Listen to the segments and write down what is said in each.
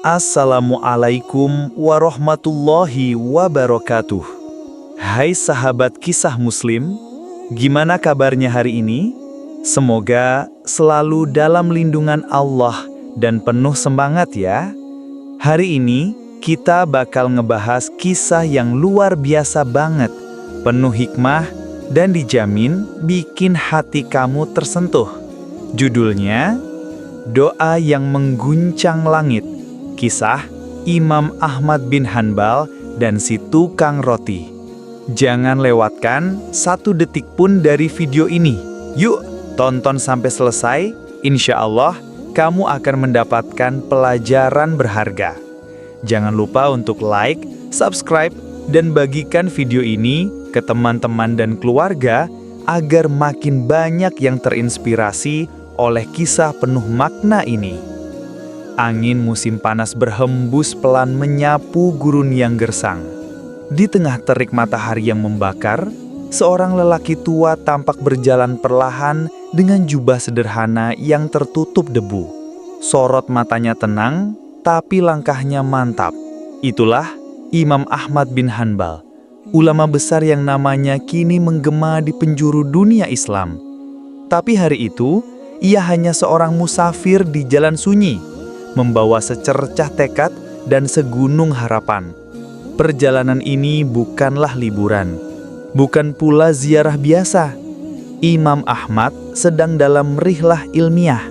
Assalamualaikum warahmatullahi wabarakatuh. Hai sahabat kisah muslim, gimana kabarnya hari ini? Semoga selalu dalam lindungan Allah dan penuh semangat ya. Hari ini kita bakal ngebahas kisah yang luar biasa banget, penuh hikmah dan dijamin bikin hati kamu tersentuh. Judulnya, Doa yang Mengguncang Langit. Kisah Imam Ahmad bin Hanbal dan si tukang roti. Jangan lewatkan satu detik pun dari video ini. Yuk, tonton sampai selesai. Insya Allah, kamu akan mendapatkan pelajaran berharga. Jangan lupa untuk like, subscribe, dan bagikan video ini ke teman-teman dan keluarga agar makin banyak yang terinspirasi oleh kisah penuh makna ini. Angin musim panas berhembus pelan menyapu gurun yang gersang. Di tengah terik matahari yang membakar, seorang lelaki tua tampak berjalan perlahan dengan jubah sederhana yang tertutup debu. Sorot matanya tenang, tapi langkahnya mantap. Itulah Imam Ahmad bin Hanbal, ulama besar yang namanya kini menggema di penjuru dunia Islam. Tapi hari itu, ia hanya seorang musafir di jalan sunyi, membawa secercah tekad dan segunung harapan. Perjalanan ini bukanlah liburan, bukan pula ziarah biasa. Imam Ahmad sedang dalam rihlah ilmiah,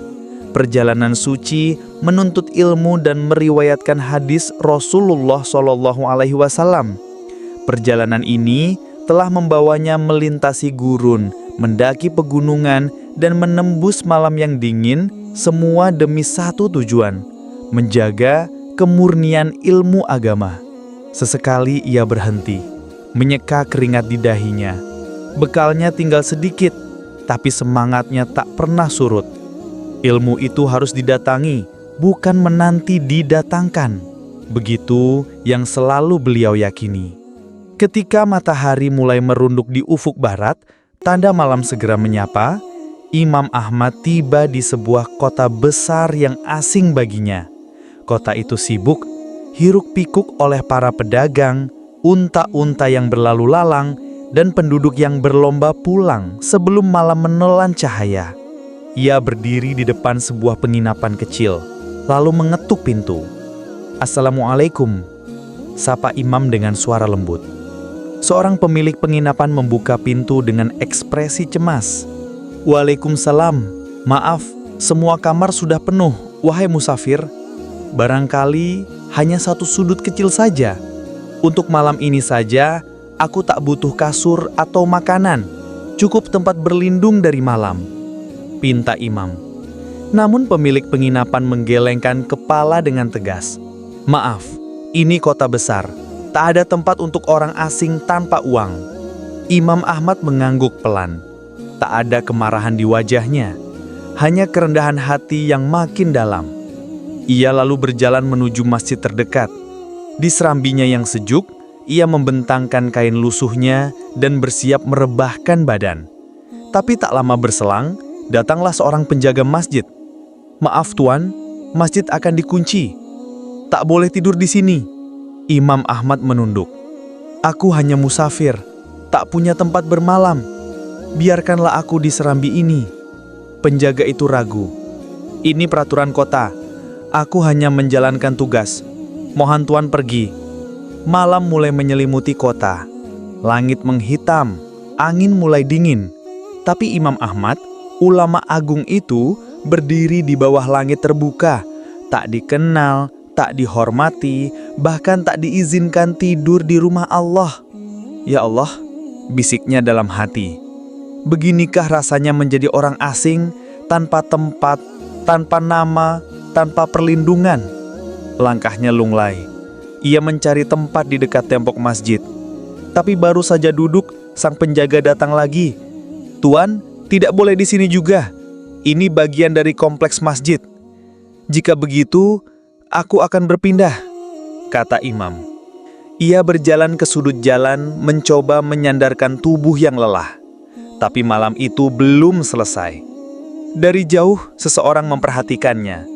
perjalanan suci menuntut ilmu dan meriwayatkan hadis Rasulullah SAW. Perjalanan ini telah membawanya melintasi gurun, mendaki pegunungan, dan menembus malam yang dingin, semua demi satu tujuan: menjaga kemurnian ilmu agama. Sesekali ia berhenti, menyeka keringat di dahinya. Bekalnya tinggal sedikit, tapi semangatnya tak pernah surut. Ilmu itu harus didatangi, bukan menanti didatangkan. Begitu yang selalu beliau yakini. Ketika matahari mulai merunduk di ufuk barat, tanda malam segera menyapa. Imam Ahmad tiba di sebuah kota besar yang asing baginya. Kota itu sibuk, hiruk-pikuk oleh para pedagang, unta-unta yang berlalu lalang, dan penduduk yang berlomba pulang sebelum malam menelan cahaya. Ia berdiri di depan sebuah penginapan kecil, lalu mengetuk pintu. "Assalamualaikum," sapa Imam dengan suara lembut. Seorang pemilik penginapan membuka pintu dengan ekspresi cemas. "Waalaikumsalam, maaf, semua kamar sudah penuh, wahai musafir. Barangkali hanya satu sudut kecil saja. Untuk malam ini saja, aku tak butuh kasur atau makanan. Cukup tempat berlindung dari malam," pinta Imam. Namun pemilik penginapan menggelengkan kepala dengan tegas. "Maaf, ini kota besar. Tak ada tempat untuk orang asing tanpa uang." Imam Ahmad mengangguk pelan. Tak ada kemarahan di wajahnya, hanya kerendahan hati yang makin dalam. Ia lalu berjalan menuju masjid terdekat. Di serambinya yang sejuk, ia membentangkan kain lusuhnya dan bersiap merebahkan badan. Tapi tak lama berselang, datanglah seorang penjaga masjid. "Maaf tuan, masjid akan dikunci. Tak boleh tidur di sini." Imam Ahmad menunduk. "Aku hanya musafir, tak punya tempat bermalam. Biarkanlah aku di serambi ini." Penjaga itu ragu. "Ini peraturan kota. Aku hanya menjalankan tugas. Mohon tuan pergi." Malam mulai menyelimuti kota. Langit menghitam, angin mulai dingin. Tapi Imam Ahmad, ulama agung itu, berdiri di bawah langit terbuka. Tak dikenal, tak dihormati, bahkan tak diizinkan tidur di rumah Allah. "Ya Allah," bisiknya dalam hati. "Beginikah rasanya menjadi orang asing, tanpa tempat, tanpa nama, tanpa perlindungan?" Langkahnya lunglai. Ia mencari tempat di dekat tembok masjid. Tapi baru saja duduk, sang penjaga datang lagi. "Tuan, tidak boleh di sini juga. Ini bagian dari kompleks masjid." "Jika begitu, aku akan berpindah," kata Imam. Ia berjalan ke sudut jalan, mencoba menyandarkan tubuh yang lelah. Tapi malam itu belum selesai. Dari jauh, seseorang memperhatikannya.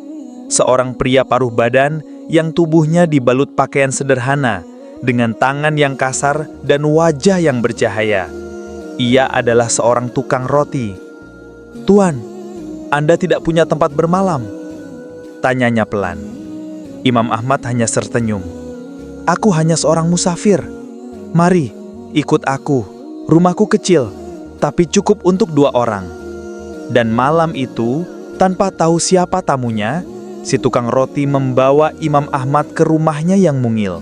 Seorang pria paruh badan yang tubuhnya dibalut pakaian sederhana, dengan tangan yang kasar dan wajah yang bercahaya. Ia adalah seorang tukang roti. "Tuan, Anda tidak punya tempat bermalam?" tanyanya pelan. Imam Ahmad hanya tersenyum. "Aku hanya seorang musafir. Mari, ikut aku. Rumahku kecil, tapi cukup untuk 2 orang." Dan malam itu, tanpa tahu siapa tamunya, si tukang roti membawa Imam Ahmad ke rumahnya yang mungil.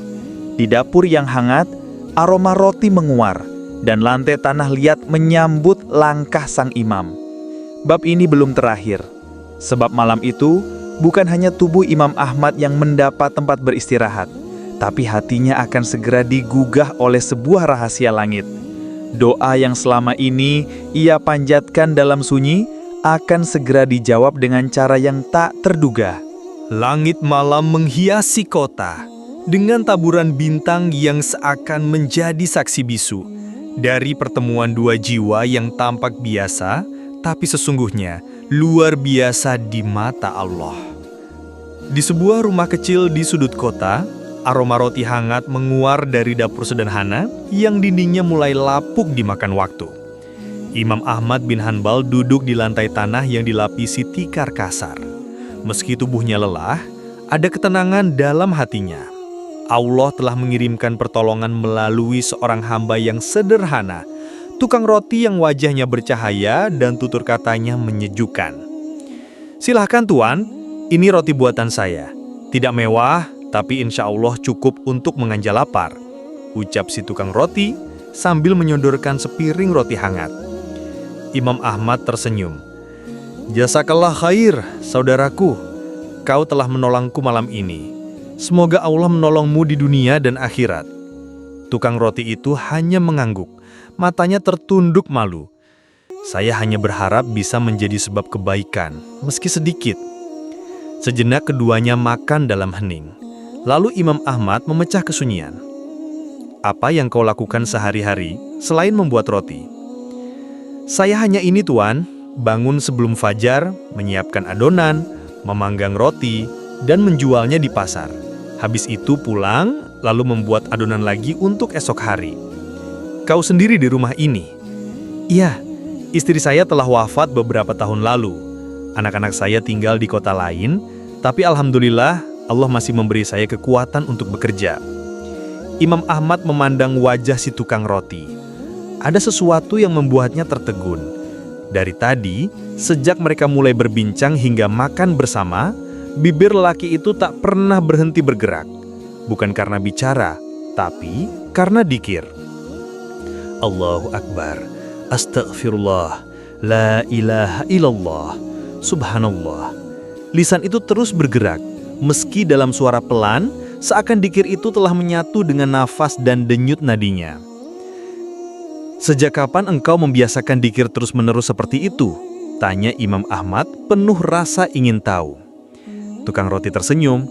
Di dapur yang hangat, aroma roti menguar, dan lantai tanah liat menyambut langkah sang imam. Bab ini belum terakhir, sebab malam itu bukan hanya tubuh Imam Ahmad yang mendapat tempat beristirahat, tapi hatinya akan segera digugah oleh sebuah rahasia langit. Doa yang selama ini ia panjatkan dalam sunyi akan segera dijawab dengan cara yang tak terduga. Langit malam menghiasi kota dengan taburan bintang yang seakan menjadi saksi bisu dari pertemuan 2 jiwa yang tampak biasa, tapi sesungguhnya luar biasa di mata Allah. Di sebuah rumah kecil di sudut kota, aroma roti hangat menguar dari dapur sederhana yang dindingnya mulai lapuk dimakan waktu. Imam Ahmad bin Hanbal duduk di lantai tanah yang dilapisi tikar kasar. Meski tubuhnya lelah, ada ketenangan dalam hatinya. Allah telah mengirimkan pertolongan melalui seorang hamba yang sederhana, tukang roti yang wajahnya bercahaya dan tutur katanya menyejukkan. "Silahkan Tuan, ini roti buatan saya. Tidak mewah, tapi insya Allah cukup untuk menganjal lapar," ucap si tukang roti sambil menyodorkan sepiring roti hangat. Imam Ahmad tersenyum. "Jazakallah khair, saudaraku. Kau telah menolongku malam ini. Semoga Allah menolongmu di dunia dan akhirat." Tukang roti itu hanya mengangguk, matanya tertunduk malu. "Saya hanya berharap bisa menjadi sebab kebaikan, meski sedikit." Sejenak keduanya makan dalam hening. Lalu Imam Ahmad memecah kesunyian. "Apa yang kau lakukan sehari-hari selain membuat roti?" "Saya hanya ini Tuan, bangun sebelum fajar, menyiapkan adonan, memanggang roti, dan menjualnya di pasar. Habis itu pulang, lalu membuat adonan lagi untuk esok hari." "Kau sendiri di rumah ini?" "Iya, istri saya telah wafat beberapa tahun lalu. Anak-anak saya tinggal di kota lain, tapi alhamdulillah Allah masih memberi saya kekuatan untuk bekerja." Imam Ahmad memandang wajah si tukang roti. Ada sesuatu yang membuatnya tertegun. Dari tadi, sejak mereka mulai berbincang hingga makan bersama, bibir lelaki itu tak pernah berhenti bergerak. Bukan karena bicara, tapi karena dzikir. "Allahu Akbar, Astaghfirullah, La ilaha illallah, Subhanallah." Lisan itu terus bergerak, meski dalam suara pelan, seakan dzikir itu telah menyatu dengan nafas dan denyut nadinya. "Sejak kapan engkau membiasakan dzikir terus-menerus seperti itu?" tanya Imam Ahmad penuh rasa ingin tahu. Tukang roti tersenyum.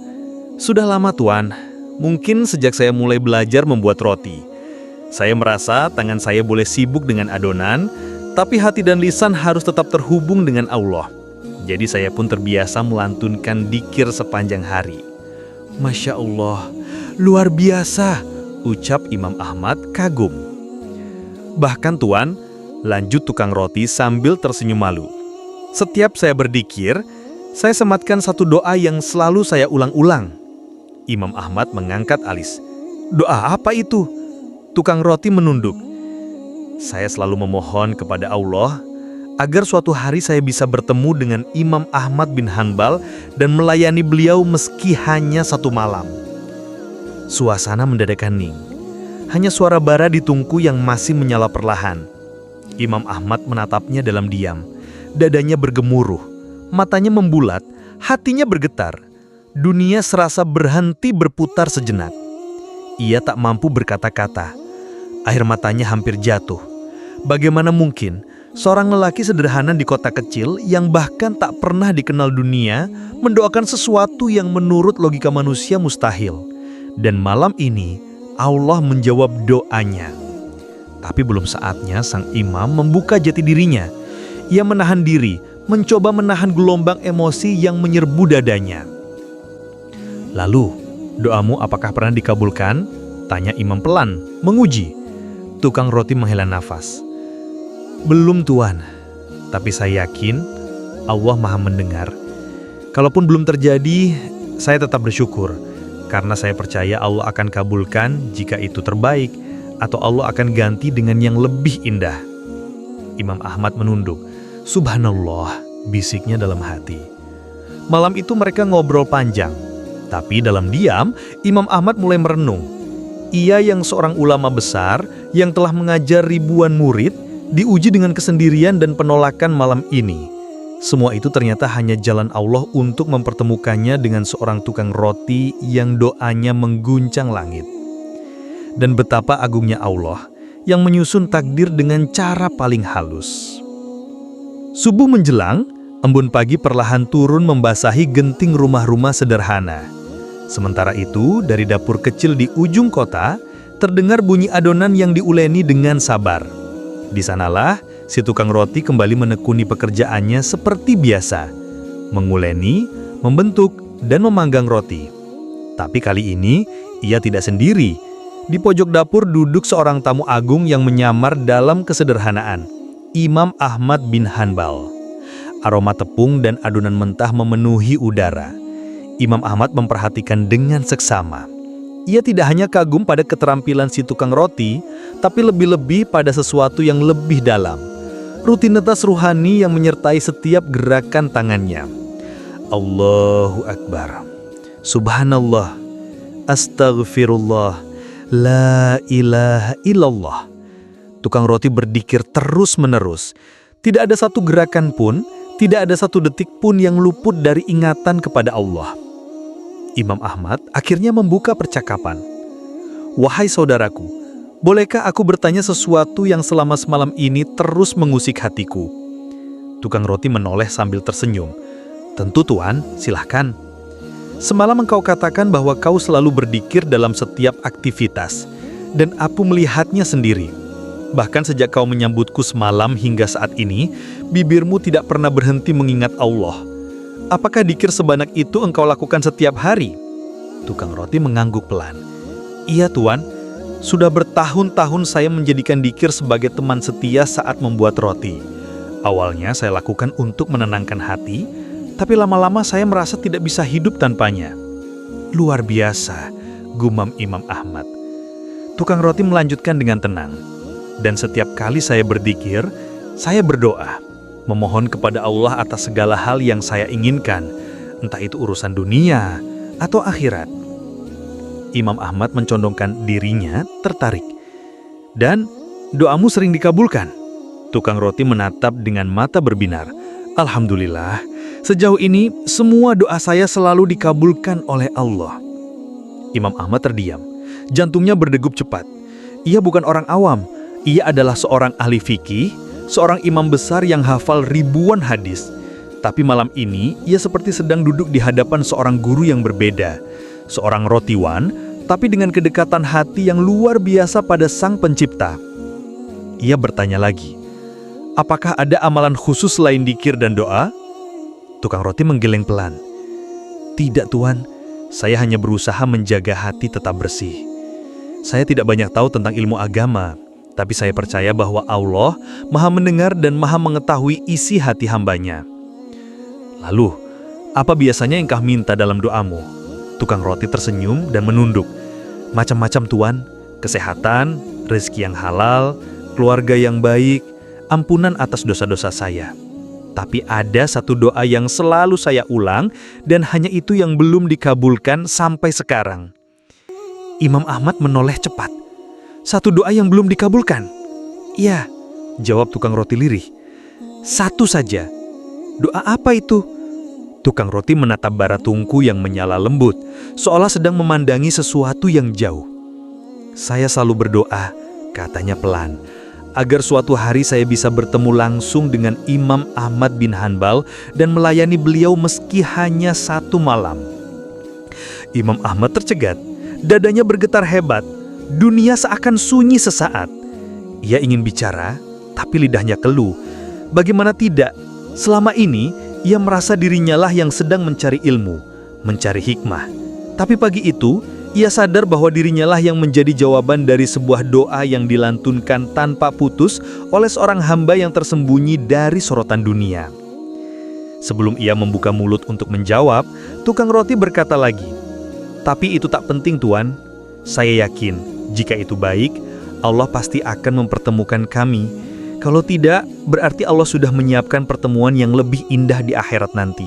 "Sudah lama Tuan, mungkin sejak saya mulai belajar membuat roti. Saya merasa tangan saya boleh sibuk dengan adonan, tapi hati dan lisan harus tetap terhubung dengan Allah. Jadi saya pun terbiasa melantunkan dzikir sepanjang hari." "Masya Allah, luar biasa," ucap Imam Ahmad kagum. "Bahkan Tuan," lanjut tukang roti sambil tersenyum malu, "setiap saya berzikir, saya sematkan satu doa yang selalu saya ulang-ulang." Imam Ahmad mengangkat alis. "Doa apa itu?" Tukang roti menunduk. "Saya selalu memohon kepada Allah agar suatu hari saya bisa bertemu dengan Imam Ahmad bin Hanbal dan melayani beliau meski hanya 1 malam." Suasana mendadak hening. Hanya suara bara di tungku yang masih menyala perlahan. Imam Ahmad menatapnya dalam diam. Dadanya bergemuruh, matanya membulat, hatinya bergetar. Dunia serasa berhenti berputar sejenak. Ia tak mampu berkata-kata. Air matanya hampir jatuh. Bagaimana mungkin seorang lelaki sederhana di kota kecil yang bahkan tak pernah dikenal dunia mendoakan sesuatu yang menurut logika manusia mustahil. Dan malam ini Allah menjawab doanya. Tapi belum saatnya sang imam membuka jati dirinya. Ia menahan diri, mencoba menahan gelombang emosi yang menyerbu dadanya. Lalu, Doamu apakah pernah dikabulkan? Tanya imam pelan, menguji. Tukang roti menghela nafas. Belum Tuan, tapi saya yakin Allah Maha mendengar. Kalaupun belum terjadi, saya tetap bersyukur. Karena saya percaya Allah akan kabulkan jika itu terbaik, atau Allah akan ganti dengan yang lebih indah. Imam Ahmad menunduk. Subhanallah, bisiknya dalam hati. Malam itu mereka ngobrol panjang. Tapi dalam diam, Imam Ahmad mulai merenung. Ia yang seorang ulama besar, yang telah mengajar ribuan murid, diuji dengan kesendirian dan penolakan malam ini. Semua itu ternyata hanya jalan Allah untuk mempertemukannya dengan seorang tukang roti yang doanya mengguncang langit. Dan betapa agungnya Allah yang menyusun takdir dengan cara paling halus. Subuh menjelang, embun pagi perlahan turun membasahi genting rumah-rumah sederhana. Sementara itu, dari dapur kecil di ujung kota, terdengar bunyi adonan yang diuleni dengan sabar. Di sanalah, si tukang roti kembali menekuni pekerjaannya seperti biasa. Menguleni, membentuk, dan memanggang roti. Tapi kali ini, ia tidak sendiri. Di pojok dapur duduk seorang tamu agung yang menyamar dalam kesederhanaan. Imam Ahmad bin Hanbal. Aroma tepung dan adonan mentah memenuhi udara. Imam Ahmad memperhatikan dengan seksama. Ia tidak hanya kagum pada keterampilan si tukang roti, tapi lebih-lebih pada sesuatu yang lebih dalam. Rutinitas ruhani yang menyertai setiap gerakan tangannya. Allahu Akbar. Subhanallah. Astaghfirullah. La ilaha illallah. Tukang roti berdikir terus-menerus. Tidak ada satu gerakan pun, tidak ada satu detik pun yang luput dari ingatan kepada Allah. Imam Ahmad akhirnya membuka percakapan. Wahai saudaraku, bolehkah aku bertanya sesuatu yang selama semalam ini terus mengusik hatiku? Tukang roti menoleh sambil tersenyum. Tentu Tuan, silahkan. Semalam engkau katakan bahwa kau selalu berdikir dalam setiap aktivitas, dan aku melihatnya sendiri. Bahkan sejak kau menyambutku semalam hingga saat ini, bibirmu tidak pernah berhenti mengingat Allah. Apakah dikir sebanyak itu engkau lakukan setiap hari? Tukang roti mengangguk pelan. Iya Tuan, sudah bertahun-tahun saya menjadikan dikir sebagai teman setia saat membuat roti. Awalnya saya lakukan untuk menenangkan hati, tapi lama-lama saya merasa tidak bisa hidup tanpanya. Luar biasa, gumam Imam Ahmad. Tukang roti melanjutkan dengan tenang. Dan setiap kali saya berzikir, saya berdoa, memohon kepada Allah atas segala hal yang saya inginkan, entah itu urusan dunia atau akhirat. Imam Ahmad mencondongkan dirinya tertarik. Dan doamu sering dikabulkan? Tukang roti menatap dengan mata berbinar. Alhamdulillah, sejauh ini semua doa saya selalu dikabulkan oleh Allah. Imam Ahmad terdiam. Jantungnya berdegup cepat. Ia bukan orang awam. Ia adalah seorang ahli fikih, seorang imam besar yang hafal ribuan hadis. Tapi malam ini, ia seperti sedang duduk di hadapan seorang guru yang berbeda. Seorang rotiwan, tapi dengan kedekatan hati yang luar biasa pada Sang Pencipta. Ia bertanya lagi, apakah ada amalan khusus selain dzikir dan doa? Tukang roti menggeleng pelan. Tidak Tuan, saya hanya berusaha menjaga hati tetap bersih. Saya tidak banyak tahu tentang ilmu agama, tapi saya percaya bahwa Allah Maha mendengar dan Maha mengetahui isi hati hambanya. Lalu, apa biasanya yang kau minta dalam doamu? Tukang roti tersenyum dan menunduk. Macam-macam Tuan, kesehatan, rezeki yang halal, keluarga yang baik, ampunan atas dosa-dosa saya. Tapi ada satu doa yang selalu saya ulang dan hanya itu yang belum dikabulkan sampai sekarang. Imam Ahmad menoleh cepat. Satu doa yang belum dikabulkan? Iya, jawab tukang roti lirih. Satu saja. Doa apa itu? Tukang roti menatap bara tungku yang menyala lembut, seolah sedang memandangi sesuatu yang jauh. Saya selalu berdoa, katanya pelan, agar suatu hari saya bisa bertemu langsung dengan Imam Ahmad bin Hanbal dan melayani beliau meski hanya satu malam. Imam Ahmad tercegat, dadanya bergetar hebat. Dunia seakan sunyi sesaat. Ia ingin bicara, tapi lidahnya keluh. Bagaimana tidak? Selama ini, ia merasa dirinya lah yang sedang mencari ilmu, mencari hikmah. Tapi pagi itu, ia sadar bahwa dirinya lah yang menjadi jawaban dari sebuah doa yang dilantunkan tanpa putus oleh seorang hamba yang tersembunyi dari sorotan dunia. Sebelum ia membuka mulut untuk menjawab, tukang roti berkata lagi, "Tapi itu tak penting, Tuan. Saya yakin, jika itu baik, Allah pasti akan mempertemukan kami. Kalau tidak, berarti Allah sudah menyiapkan pertemuan yang lebih indah di akhirat nanti."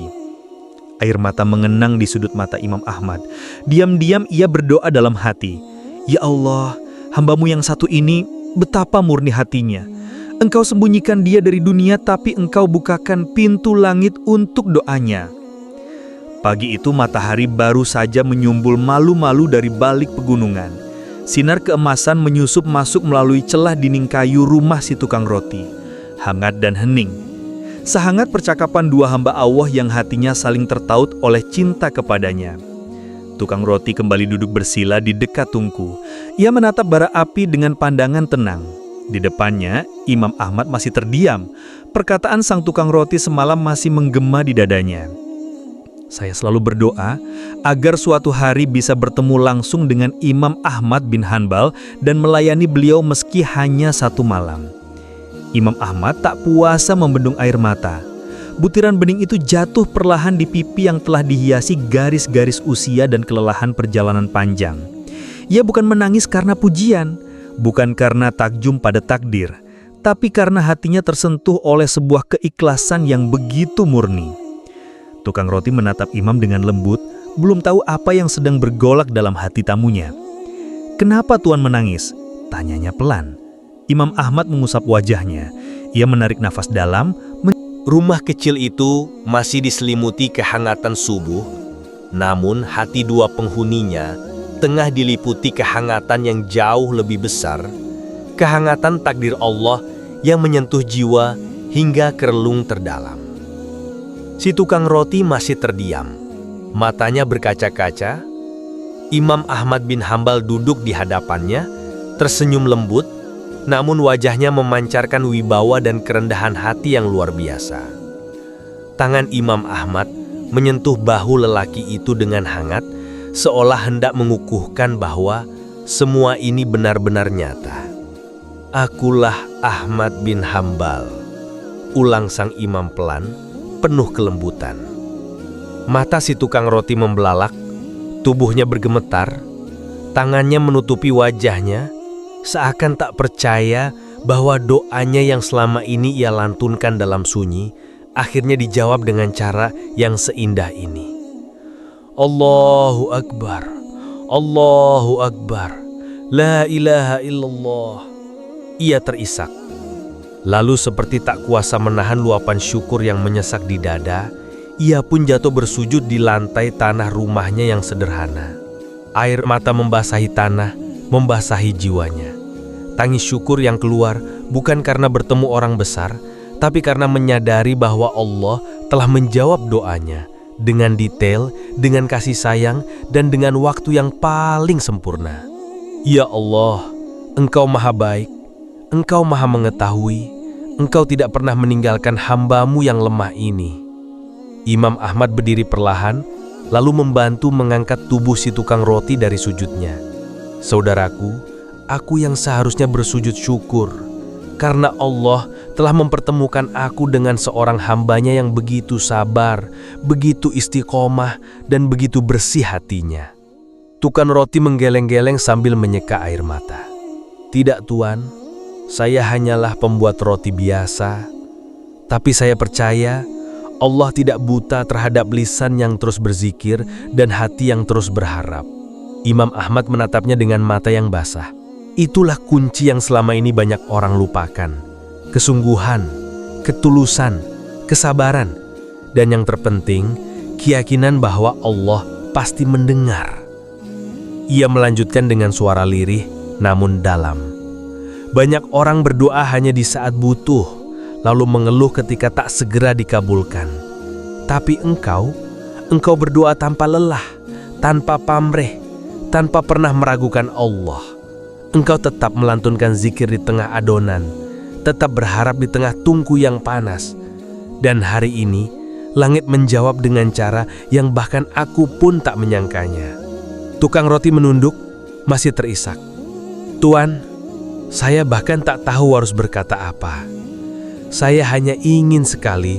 Air mata mengenang di sudut mata Imam Ahmad. Diam-diam ia berdoa dalam hati, "Ya Allah, hamba-Mu yang satu ini, betapa murni hatinya. Engkau sembunyikan dia dari dunia, tapi Engkau bukakan pintu langit untuk doanya." Pagi itu matahari baru saja menyumbul malu-malu dari balik pegunungan. Sinar keemasan menyusup masuk melalui celah dinding kayu rumah si tukang roti. Hangat dan hening. Sehangat percakapan dua hamba Allah yang hatinya saling tertaut oleh cinta kepadanya. Tukang roti kembali duduk bersila di dekat tungku. Ia menatap bara api dengan pandangan tenang. Di depannya, Imam Ahmad masih terdiam. Perkataan sang tukang roti semalam masih menggema di dadanya. "Saya selalu berdoa agar suatu hari bisa bertemu langsung dengan Imam Ahmad bin Hanbal dan melayani beliau meski hanya satu malam." Imam Ahmad tak puasa membendung air mata. Butiran bening itu jatuh perlahan di pipi yang telah dihiasi garis-garis usia dan kelelahan perjalanan panjang. Ia bukan menangis karena pujian, bukan karena takjub pada takdir, tapi karena hatinya tersentuh oleh sebuah keikhlasan yang begitu murni. Tukang roti menatap Imam dengan lembut, belum tahu apa yang sedang bergolak dalam hati tamunya. "Kenapa Tuan menangis?" tanyanya pelan. Imam Ahmad mengusap wajahnya. Ia menarik nafas dalam. Rumah kecil itu masih diselimuti kehangatan subuh, namun hati dua penghuninya tengah diliputi kehangatan yang jauh lebih besar, kehangatan takdir Allah yang menyentuh jiwa hingga ke relung terdalam. Si tukang roti masih terdiam, matanya berkaca-kaca. Imam Ahmad bin Hanbal duduk di hadapannya, tersenyum lembut, namun wajahnya memancarkan wibawa dan kerendahan hati yang luar biasa. Tangan Imam Ahmad menyentuh bahu lelaki itu dengan hangat, seolah hendak mengukuhkan bahwa semua ini benar-benar nyata. "Akulah Ahmad bin Hanbal," ulang sang imam pelan, penuh kelembutan. Mata si tukang roti membelalak, tubuhnya bergemetar, tangannya menutupi wajahnya, seakan tak percaya bahwa doanya yang selama ini ia lantunkan dalam sunyi, akhirnya dijawab dengan cara yang seindah ini. "Allahu Akbar, Allahu Akbar, la ilaha illallah." Ia terisak. Lalu seperti tak kuasa menahan luapan syukur yang menyesak di dada, ia pun jatuh bersujud di lantai tanah rumahnya yang sederhana. Air mata membasahi tanah, membasahi jiwanya. Tangis syukur yang keluar bukan karena bertemu orang besar, tapi karena menyadari bahwa Allah telah menjawab doanya dengan detail, dengan kasih sayang, dan dengan waktu yang paling sempurna. Ya Allah, Engkau maha baik, Engkau maha mengetahui, Engkau tidak pernah meninggalkan hamba-Mu yang lemah ini. Imam Ahmad berdiri perlahan, lalu membantu mengangkat tubuh si tukang roti dari sujudnya. Saudaraku, aku yang seharusnya bersujud syukur, karena Allah telah mempertemukan aku dengan seorang hambanya yang begitu sabar, begitu istiqomah, dan begitu bersih hatinya. Tukang roti menggeleng-geleng sambil menyeka air mata. Tidak Tuan, saya hanyalah pembuat roti biasa, tapi saya percaya Allah tidak buta terhadap lisan yang terus berzikir dan hati yang terus berharap. Imam Ahmad menatapnya dengan mata yang basah. Itulah kunci yang selama ini banyak orang lupakan. Kesungguhan, ketulusan, kesabaran, dan yang terpenting, keyakinan bahwa Allah pasti mendengar. Ia melanjutkan dengan suara lirih namun dalam. Banyak orang berdoa hanya di saat butuh, lalu mengeluh ketika tak segera dikabulkan. Tapi engkau berdoa tanpa lelah, tanpa pamrih, tanpa pernah meragukan Allah. Engkau tetap melantunkan zikir di tengah adonan, tetap berharap di tengah tungku yang panas. Dan hari ini, langit menjawab dengan cara yang bahkan aku pun tak menyangkanya. Tukang roti menunduk, masih terisak. Tuan, saya bahkan tak tahu harus berkata apa. Saya hanya ingin sekali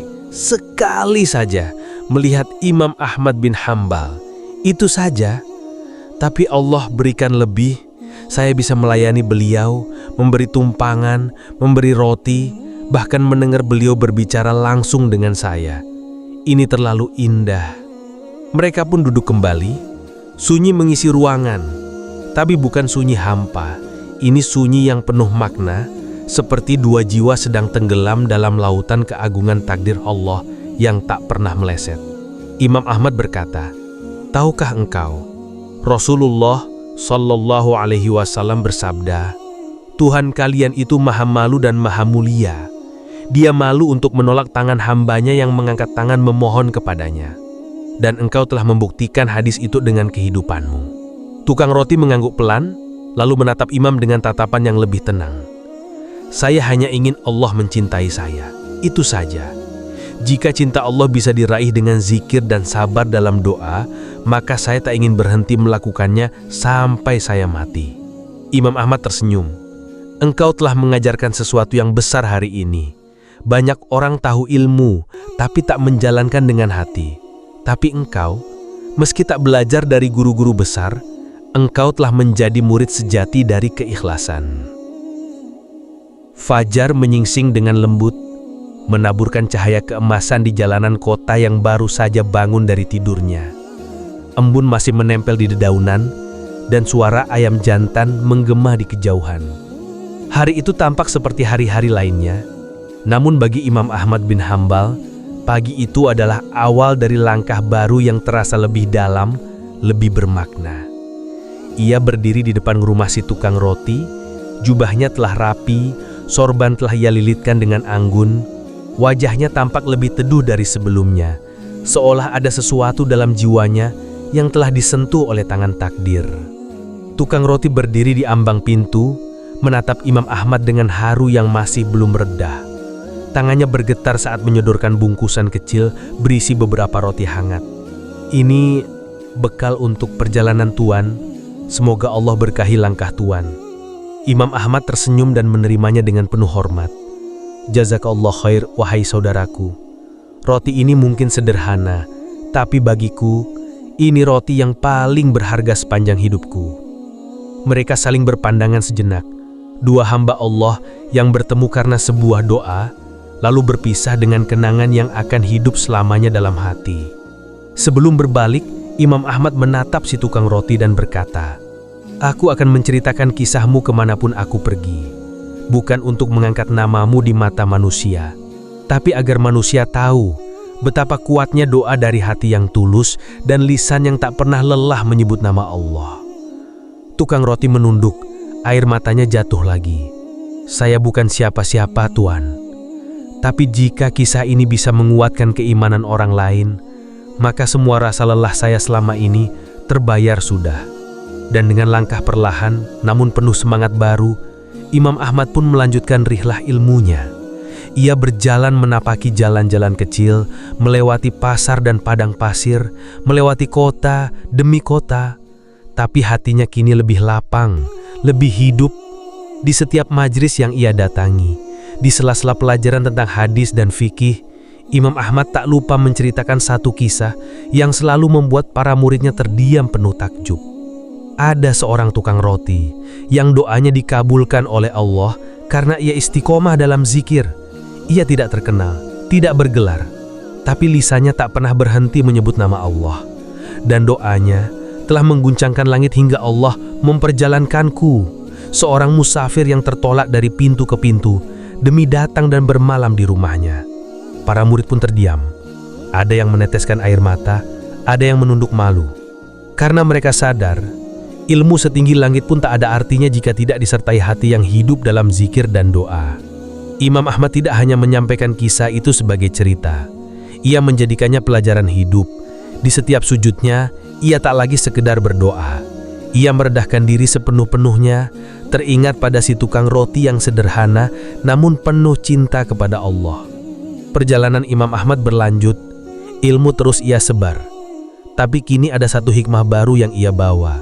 saja melihat Imam Ahmad bin Hambal. Itu saja. Tapi Allah berikan lebih. Saya bisa melayani beliau, memberi tumpangan, memberi roti, bahkan mendengar beliau berbicara langsung dengan saya. Ini terlalu indah. Mereka pun duduk kembali. Sunyi mengisi ruangan, tapi bukan sunyi hampa. Ini sunyi yang penuh makna, seperti dua jiwa sedang tenggelam dalam lautan keagungan takdir Allah yang tak pernah meleset. Imam Ahmad berkata, "Tahukah engkau, Rasulullah Shallallahu Alaihi Wasallam bersabda, Tuhan kalian itu maha malu dan maha mulia. Dia malu untuk menolak tangan hambanya yang mengangkat tangan memohon kepadanya. Dan engkau telah membuktikan hadis itu dengan kehidupanmu." Tukang roti mengangguk pelan, lalu menatap imam dengan tatapan yang lebih tenang. "Saya hanya ingin Allah mencintai saya. Itu saja. Jika cinta Allah bisa diraih dengan zikir dan sabar dalam doa, maka saya tak ingin berhenti melakukannya sampai saya mati." Imam Ahmad tersenyum. "Engkau telah mengajarkan sesuatu yang besar hari ini. Banyak orang tahu ilmu, tapi tak menjalankan dengan hati. Tapi engkau, meski tak belajar dari guru-guru besar, engkau telah menjadi murid sejati dari keikhlasan." Fajar menyingsing dengan lembut, menaburkan cahaya keemasan di jalanan kota yang baru saja bangun dari tidurnya. Embun masih menempel di dedaunan, dan suara ayam jantan menggema di kejauhan. Hari itu tampak seperti hari-hari lainnya, namun bagi Imam Ahmad bin Hambal, pagi itu adalah awal dari langkah baru yang terasa lebih dalam, lebih bermakna. Ia berdiri di depan rumah si tukang roti, jubahnya telah rapi, sorban telah ia lilitkan dengan anggun, wajahnya tampak lebih teduh dari sebelumnya, seolah ada sesuatu dalam jiwanya yang telah disentuh oleh tangan takdir. Tukang roti berdiri di ambang pintu, menatap Imam Ahmad dengan haru yang masih belum reda. Tangannya bergetar saat menyodorkan bungkusan kecil berisi beberapa roti hangat. "Ini bekal untuk perjalanan Tuan. Semoga Allah berkahi langkah Tuan." Imam Ahmad tersenyum dan menerimanya dengan penuh hormat. "Jazakallah khair, wahai saudaraku. Roti ini mungkin sederhana, tapi bagiku, ini roti yang paling berharga sepanjang hidupku." Mereka saling berpandangan sejenak. Dua hamba Allah yang bertemu karena sebuah doa, lalu berpisah dengan kenangan yang akan hidup selamanya dalam hati. Sebelum berbalik, Imam Ahmad menatap si tukang roti dan berkata, "Aku akan menceritakan kisahmu kemanapun aku pergi. Bukan untuk mengangkat namamu di mata manusia, tapi agar manusia tahu betapa kuatnya doa dari hati yang tulus dan lisan yang tak pernah lelah menyebut nama Allah." Tukang roti menunduk, air matanya jatuh lagi. "Saya bukan siapa-siapa, Tuan. Tapi jika kisah ini bisa menguatkan keimanan orang lain, maka semua rasa lelah saya selama ini terbayar sudah." Dan dengan langkah perlahan namun penuh semangat baru, Imam Ahmad pun melanjutkan rihlah ilmunya. Ia berjalan menapaki jalan-jalan kecil, melewati pasar dan padang pasir, melewati kota demi kota. Tapi hatinya kini lebih lapang, lebih hidup. Di setiap majlis yang ia datangi, di sela-sela pelajaran tentang hadis dan fikih, Imam Ahmad tak lupa menceritakan satu kisah yang selalu membuat para muridnya terdiam penuh takjub. Ada seorang tukang roti yang doanya dikabulkan oleh Allah karena ia istiqomah dalam zikir. Ia tidak terkenal, tidak bergelar, tapi lisannya tak pernah berhenti menyebut nama Allah. Dan doanya telah mengguncangkan langit hingga Allah memperjalankanku, seorang musafir yang tertolak dari pintu ke pintu, demi datang dan bermalam di rumahnya. Para murid pun terdiam. Ada yang meneteskan air mata, ada yang menunduk malu. Karena mereka sadar, ilmu setinggi langit pun tak ada artinya jika tidak disertai hati yang hidup dalam zikir dan doa. Imam Ahmad tidak hanya menyampaikan kisah itu sebagai cerita. Ia menjadikannya pelajaran hidup. Di setiap sujudnya, ia tak lagi sekedar berdoa. Ia meredahkan diri sepenuh-penuhnya, teringat pada si tukang roti yang sederhana namun penuh cinta kepada Allah. Perjalanan Imam Ahmad berlanjut, ilmu terus ia sebar. Tapi kini ada satu hikmah baru yang ia bawa.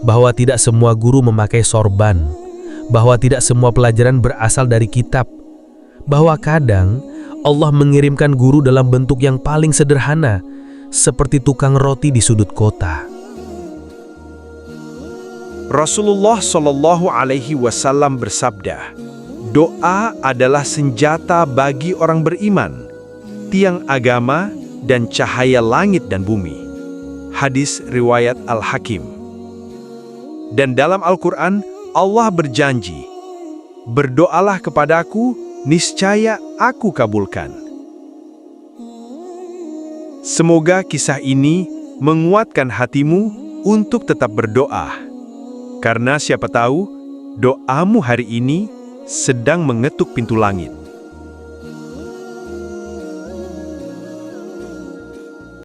bahwa tidak semua guru memakai sorban, bahwa tidak semua pelajaran berasal dari kitab, bahwa kadang Allah mengirimkan guru dalam bentuk yang paling sederhana, seperti tukang roti di sudut kota. Rasulullah Shallallahu Alaihi Wasallam bersabda, doa adalah senjata bagi orang beriman, tiang agama dan cahaya langit dan bumi. Hadis riwayat Al-Hakim. Dan dalam Al-Quran, Allah berjanji, berdoalah kepadaku, niscaya aku kabulkan. Semoga kisah ini menguatkan hatimu untuk tetap berdoa. Karena siapa tahu, doamu hari ini sedang mengetuk pintu langit.